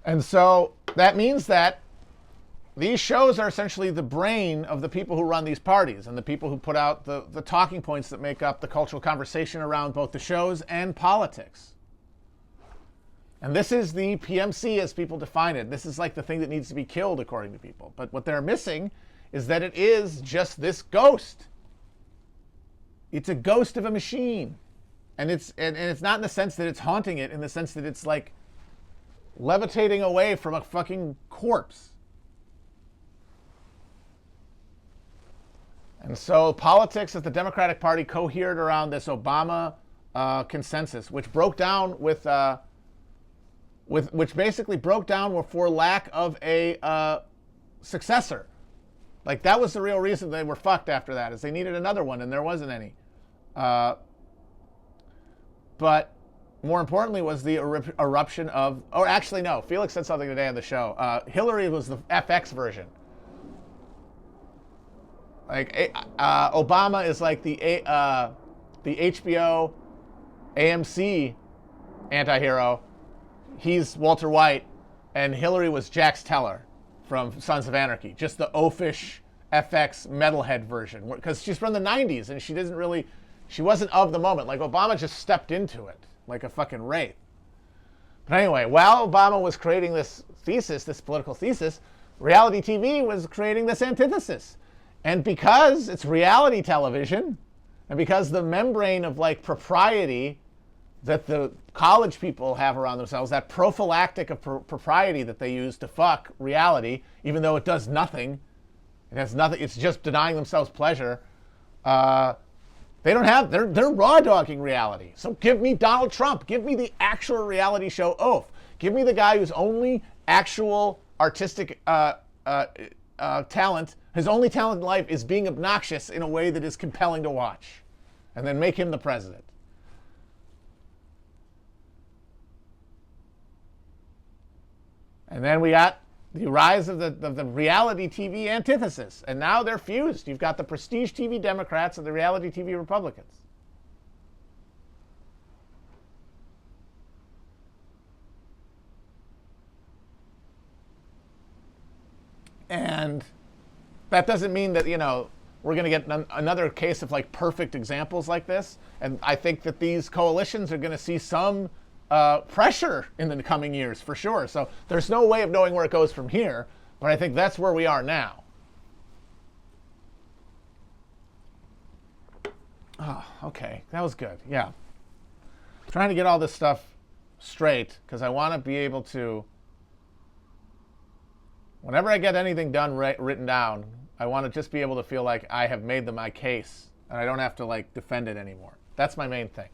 Speaker 2: And so that means that these shows are essentially the brain of the people who run these parties and the people who put out the talking points that make up the cultural conversation around both the shows and politics. And this is the PMC as people define it. This is like the thing that needs to be killed according to people. But what they're missing is that it is just this ghost. It's a ghost of a machine. And it's not in the sense that it's haunting it, in the sense that it's like levitating away from a fucking corpse. And so politics at the Democratic Party cohered around this Obama consensus, which broke down which basically broke down for lack of a successor. Like that was the real reason they were fucked after that, is they needed another one and there wasn't any. But more importantly was the eruption of, or actually no, Felix said something today on the show. Hillary was the FX version. Like Obama is like the HBO AMC antihero. He's Walter White, and Hillary was Jax Teller from Sons of Anarchy, just the oafish FX metalhead version. Because she's from the 90s, and she wasn't of the moment. Like Obama just stepped into it like a fucking wraith. But anyway, while Obama was creating this thesis, this political thesis, reality TV was creating this antithesis. And because it's reality television, and because the membrane of like propriety that the college people have around themselves, that prophylactic of propriety that they use to fuck reality, even though it does nothing, it has nothing, it's just denying themselves pleasure, they don't have, they're raw dogging reality. So give me Donald Trump, give me the actual reality show oaf, give me the guy whose only actual artistic talent, his only talent in life is being obnoxious in a way that is compelling to watch, and then make him the president. And then we got the rise of the reality TV antithesis, and now they're fused. You've got the prestige TV Democrats and the reality TV Republicans. And that doesn't mean that, we're going to get another case of like perfect examples like this. And I think that these coalitions are going to see some pressure in the coming years for sure. So there's no way of knowing where it goes from here, but I think that's where we are now. Oh, okay. That was good. Yeah. Trying to get all this stuff straight because I want to be able to, whenever I get anything done written down, I want to just be able to feel like I have made my case and I don't have to like defend it anymore. That's my main thing.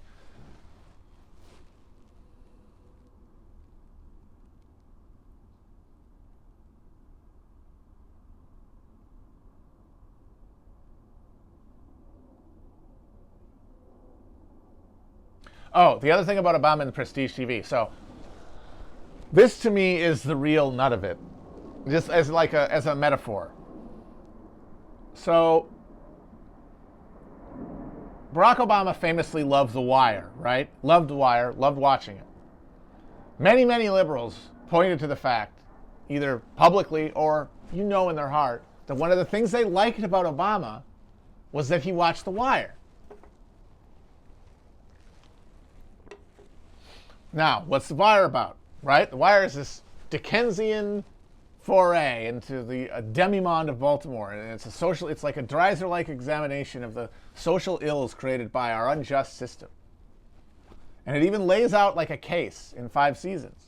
Speaker 2: Oh, the other thing about Obama and Prestige TV. So this to me is the real nut of it, just as like as a metaphor. So Barack Obama famously loved The Wire, right? Loved The Wire, loved watching it. Many, many liberals pointed to the fact, either publicly or in their heart, that one of the things they liked about Obama was that he watched The Wire. Now, what's The Wire about, right? The Wire is this Dickensian foray into the demimonde of Baltimore, and it's like a Dreiser-like examination of the social ills created by our unjust system. And it even lays out like a case in 5 seasons.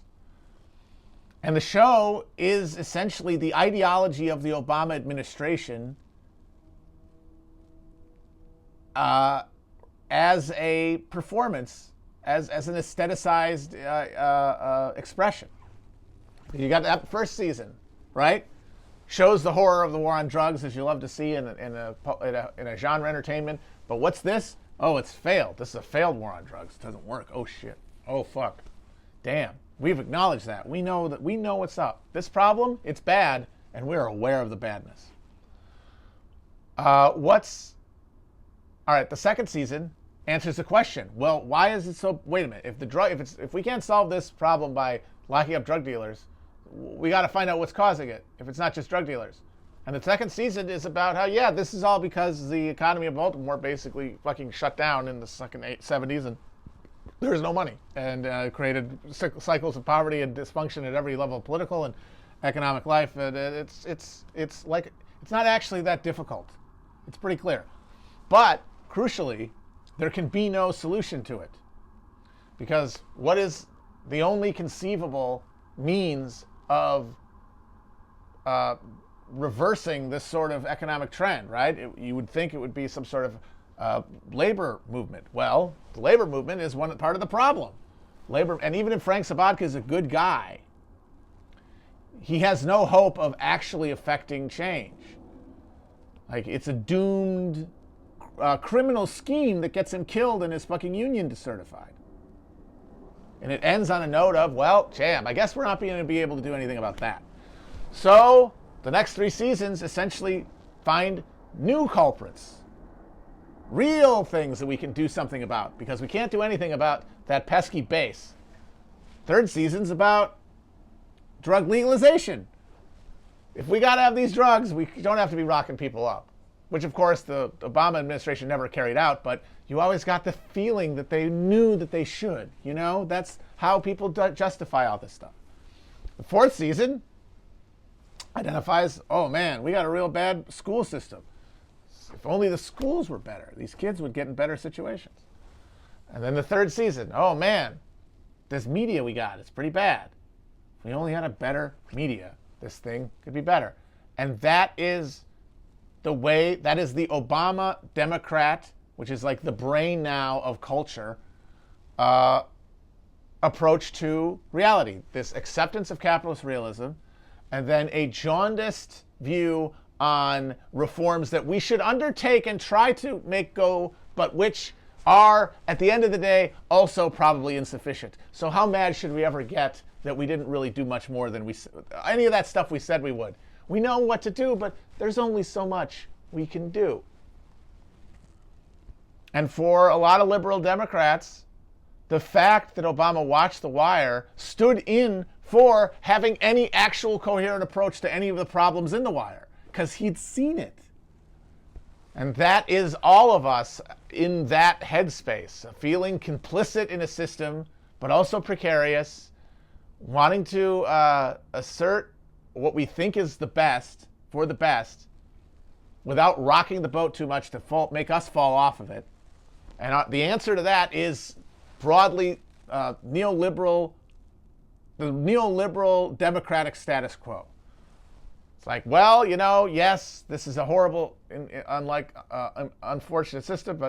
Speaker 2: And the show is essentially the ideology of the Obama administration as a performance, as an aestheticized expression. You got that first season, right? Shows the horror of the war on drugs, as you love to see in a genre entertainment. But what's this? Oh, it's failed. This is a failed war on drugs. It doesn't work. Oh shit. Oh fuck. Damn. We've acknowledged that. We know what's up. This problem, it's bad, and we're aware of the badness. All right, the second season answers the question. Well, why is it so? Wait a minute. If we can't solve this problem by locking up drug dealers, we got to find out what's causing it. If it's not just drug dealers, and the second season is about how this is all because the economy of Baltimore basically fucking shut down in the fucking 70s, and there was no money, and created cycles of poverty and dysfunction at every level of political and economic life. And it's not actually that difficult. It's pretty clear, but crucially, there can be no solution to it, because what is the only conceivable means of reversing this sort of economic trend, right? You would think it would be some sort of labor movement. Well, the labor movement is one part of the problem. And even if Frank Sobotka is a good guy, he has no hope of actually affecting change. Like, it's a doomed criminal scheme that gets him killed and his fucking union decertified. And it ends on a note of, well, damn, I guess we're not going to be able to do anything about that. So the next 3 seasons essentially find new culprits, real things that we can do something about, because we can't do anything about that pesky base. Third season's about drug legalization. If we got to have these drugs, we don't have to be rocking people up, which of course the Obama administration never carried out, but you always got the feeling that they knew that they should. That's how people justify all this stuff. The fourth season identifies, oh man, we got a real bad school system. If only the schools were better, these kids would get in better situations. And then the third season, oh man, this media we got, it's pretty bad. If we only had a better media, this thing could be better. And that is the Obama Democrat, which is like the brain now of culture, approach to reality. This acceptance of capitalist realism, and then a jaundiced view on reforms that we should undertake and try to make go, but which are, at the end of the day, also probably insufficient. So how mad should we ever get that we didn't really do much more than any of that stuff we said we would? We know what to do, but there's only so much we can do. And for a lot of liberal Democrats, the fact that Obama watched The Wire stood in for having any actual coherent approach to any of the problems in The Wire, because he'd seen it. And that is all of us in that headspace, feeling complicit in a system, but also precarious, wanting to assert what we think is the best for the best, without rocking the boat too much to make us fall off of it. And the answer to that is broadly the neoliberal democratic status quo. It's like, well, yes, this is a horrible, unfortunate system,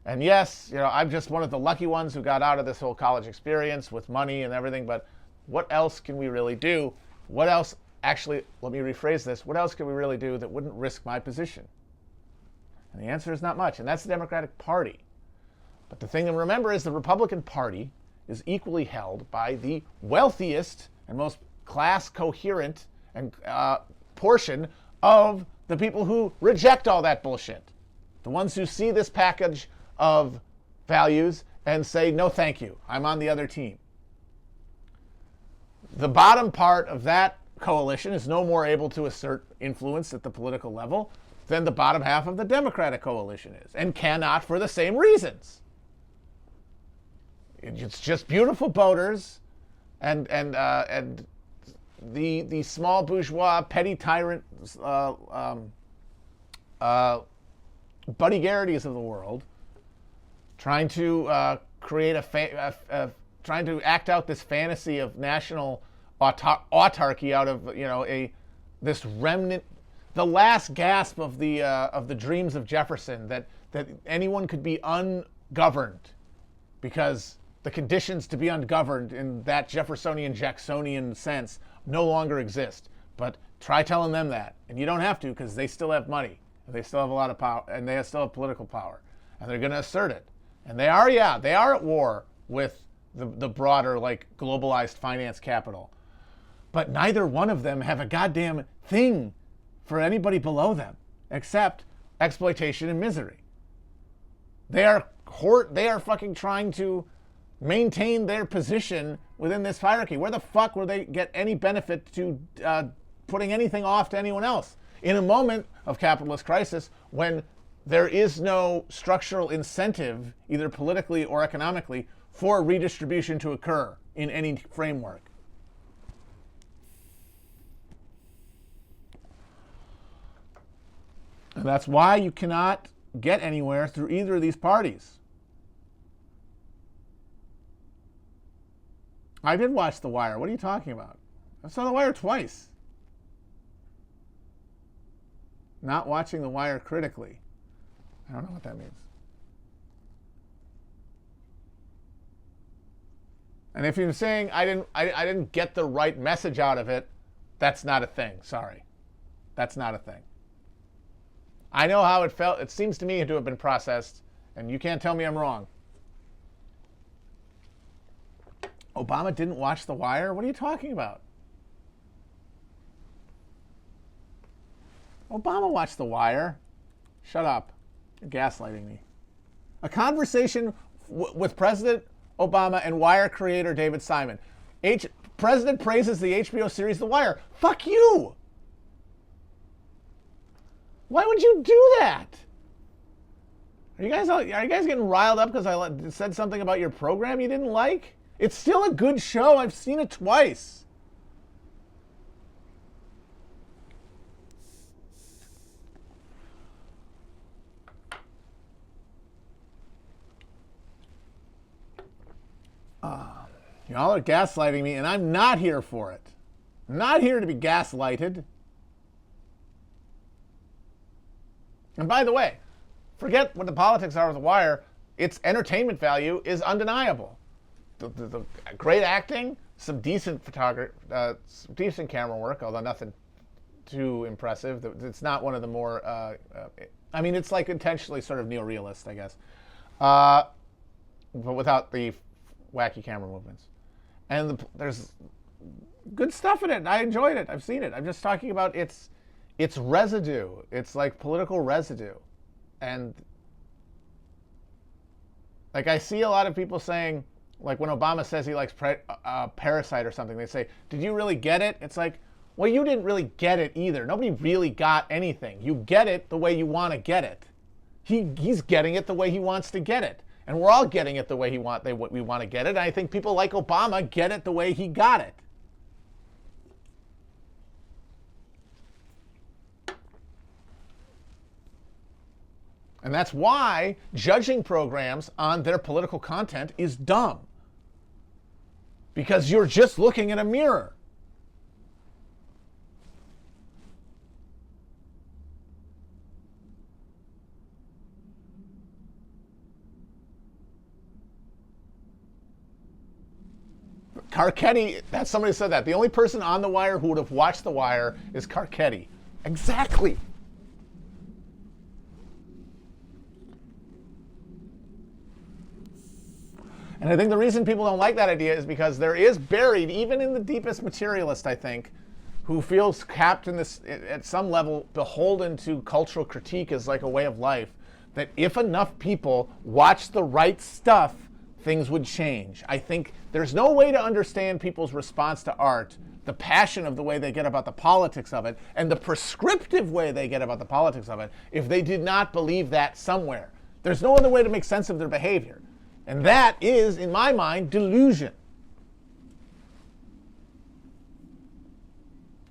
Speaker 2: and yes, I'm just one of the lucky ones who got out of this whole college experience with money and everything, but what else can we really do? What else, actually, let me rephrase this, what else can we really do that wouldn't risk my position? And the answer is not much, and that's the Democratic Party. But the thing to remember is the Republican Party is equally held by the wealthiest and most class coherent and portion of the people who reject all that bullshit. The ones who see this package of values and say, no, thank you, I'm on the other team. The bottom part of that coalition is no more able to assert influence at the political level than the bottom half of the Democratic coalition is, and cannot for the same reasons. It's just beautiful voters and the small bourgeois, petty tyrant, Buddy Garrity's of the world, trying to create trying to act out this fantasy of national autarky out of this remnant, the last gasp of the dreams of Jefferson, that anyone could be ungoverned, because the conditions to be ungoverned in that Jeffersonian, Jacksonian sense no longer exist. But try telling them that, and you don't have to, because they still have money, and they still have a lot of power, and they still have political power, and they're going to assert it. And they are at war with the broader, globalized finance capital. But neither one of them have a goddamn thing for anybody below them except exploitation and misery. They are fucking trying to maintain their position within this hierarchy. Where the fuck will they get any benefit to putting anything off to anyone else in a moment of capitalist crisis when there is no structural incentive, either politically or economically, for redistribution to occur in any framework? And that's why you cannot get anywhere through either of these parties. I did watch The Wire. What are you talking about? I saw The Wire twice. Not watching The Wire critically. I don't know what that means. And if you're saying I didn't get the right message out of it, that's not a thing. Sorry. That's not a thing. I know how it felt. It seems to me to have been processed, and you can't tell me I'm wrong. Obama didn't watch The Wire? What are you talking about? Obama watched The Wire. Shut up. You're gaslighting me. A conversation with President Obama and Wire creator David Simon. President praises the HBO series The Wire. Fuck you! Why would you do that? Are you guys getting riled up because I said something about your program you didn't like? It's still a good show. I've seen it twice. Y'all are gaslighting me, and I'm not here for it. I'm not here to be gaslighted. And by the way, forget what the politics are with The Wire. Its entertainment value is undeniable. The great acting, some decent photography, some decent camera work, although nothing too impressive. It's not one of the more, it's like intentionally sort of neorealist, I guess. But without the wacky camera movements. And there's good stuff in it. I enjoyed it. I've seen it. I'm just talking about its residue. It's like political residue. And I see a lot of people saying, like when Obama says he likes Parasite or something, they say, did you really get it? It's like, well, you didn't really get it either. Nobody really got anything. You get it the way you want to get it. He's getting it the way he wants to get it. And we're all getting it the way we want to get it. And I think people like Obama get it the way he got it. And that's why judging programs on their political content is dumb. Because you're just looking in a mirror. Carcetti, that's somebody said that. The only person on The Wire who would have watched The Wire is Carcetti. Exactly. And I think the reason people don't like that idea is because there is buried, even in the deepest materialist, I think, who feels capped in this, at some level, beholden to cultural critique as like a way of life, that if enough people watch the right stuff, things would change. I think there's no way to understand people's response to art, the passion of the way they get about the politics of it, and the prescriptive way they get about the politics of it, if they did not believe that somewhere. There's no other way to make sense of their behavior. And that is, in my mind, delusion.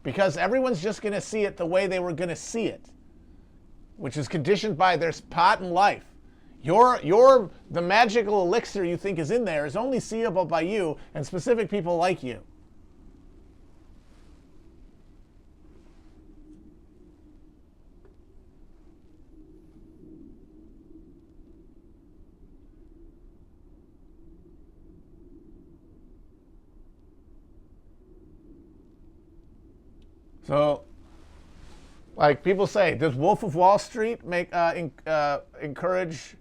Speaker 2: Because everyone's just going to see it the way they were going to see it, which is conditioned by their spot in life. The magical elixir you think is in there is only seeable by you and specific people like you. So, like people say, does Wolf of Wall Street encourage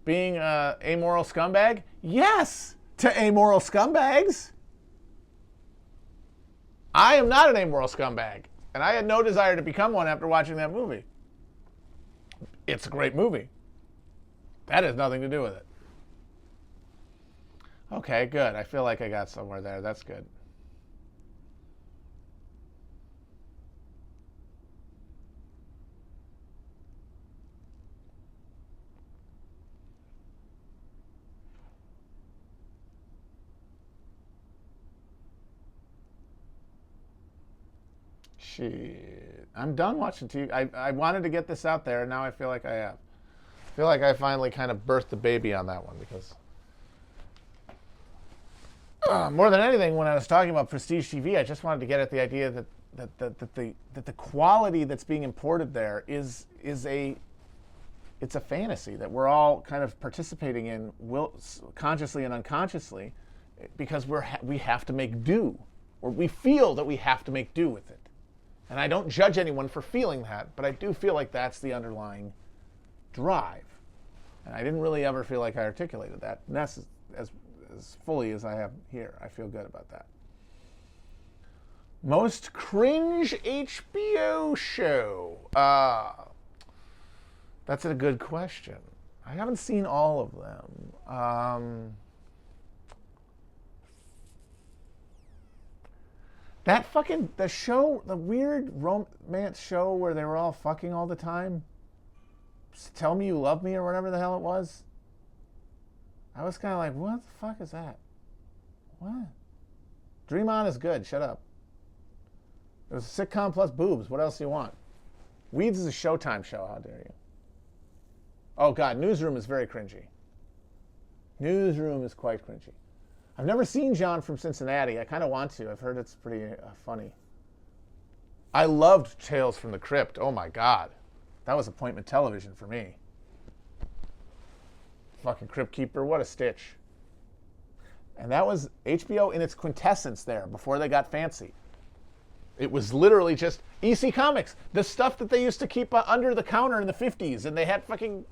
Speaker 2: being an amoral scumbag? Yes, to amoral scumbags. I am not an amoral scumbag, and I had no desire to become one after watching that movie. It's a great movie. That has nothing to do with it. Okay, good. I feel like I got somewhere there. That's good. Shit. I'm done watching TV. I wanted to get this out there, and now I feel like I have. I feel like I finally kind of birthed the baby on that one, because more than anything, when I was talking about prestige TV, I just wanted to get at the idea that the quality that's being imported there is a fantasy that we're all kind of participating in, consciously and unconsciously, because we have to make do, or we feel that we have to make do with it. And I don't judge anyone for feeling that, but I do feel like that's the underlying drive. And I didn't really ever feel like I articulated that as fully as I have here. I feel good about that. Most cringe HBO show. That's a good question. I haven't seen all of them. That fucking, the weird romance show where they were all fucking all the time. Tell Me You Love Me or whatever the hell it was. I was kind of like, what the fuck is that? What? Dream On is good. Shut up. It was a sitcom plus boobs. What else do you want? Weeds is a Showtime show. How dare you? Oh, God. Newsroom is very cringy. Newsroom is quite cringy. I've never seen John from Cincinnati. I kind of want to. I've heard it's pretty funny. I loved Tales from the Crypt. Oh, my God. That was appointment television for me. Fucking Crypt Keeper. What a stitch. And that was HBO in its quintessence there, before they got fancy. It was literally just EC Comics. The stuff that they used to keep under the counter in the 50s. And they had fucking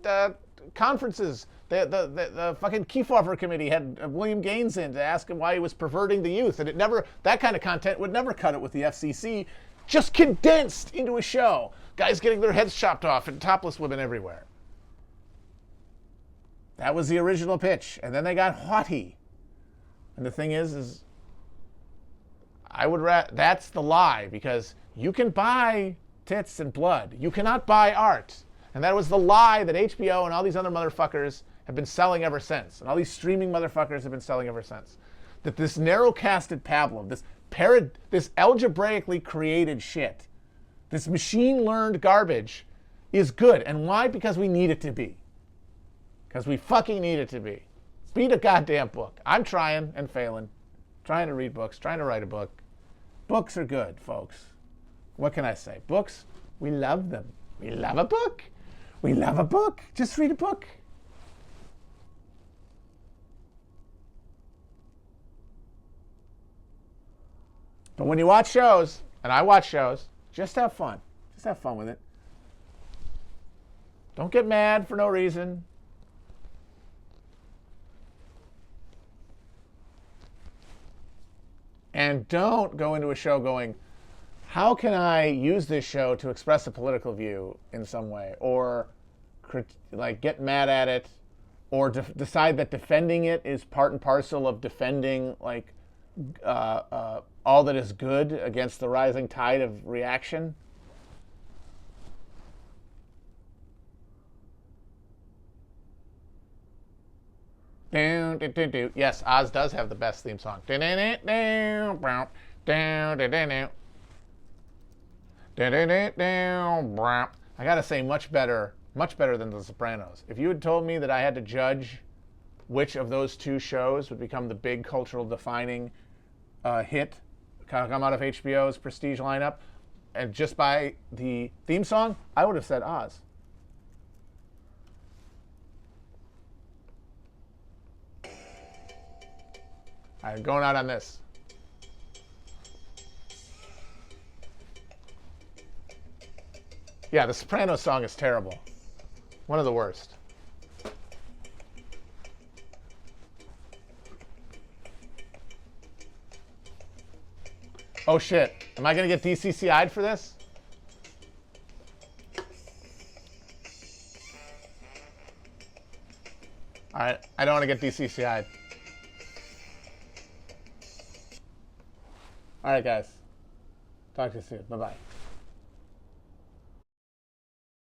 Speaker 2: conferences. The fucking Kefauver committee had William Gaines in to ask him why he was perverting the youth. And that kind of content would never cut it with the FCC. Just condensed into a show. Guys getting their heads chopped off and topless women everywhere. That was the original pitch. And then they got haughty. And the thing is that's the lie, because you can buy tits and blood. You cannot buy art. And that was the lie that HBO and all these other motherfuckers have been selling ever since. And all these streaming motherfuckers have been selling ever since. That this narrow-casted pablum, this algebraically created shit, this machine-learned garbage is good. And why? Because we need it to be. Because we fucking need it to be. Read a goddamn book. I'm trying and failing. Trying to read books, trying to write a book. Books are good, folks. What can I say? Books, we love them. We love a book. We love a book. Just read a book. But when you watch shows, and I watch shows, just have fun. Just have fun with it. Don't get mad for no reason. And don't go into a show going, how can I use this show to express a political view in some way? Or like get mad at it, or decide that defending it is part and parcel of defending like all that is good against the rising tide of reaction. Yes, Oz does have the best theme song. I gotta say, much better than The Sopranos. If you had told me that I had to judge which of those two shows would become the big cultural defining hit come out of HBO's prestige lineup, and just by the theme song, I would have said Oz. All right, going out on this. Yeah, the Sopranos song is terrible. One of the worst. Oh shit, am I gonna get DCCI'd for this? All right, I don't want to get DCCI'd. All right, guys. Talk to you soon. Bye-bye.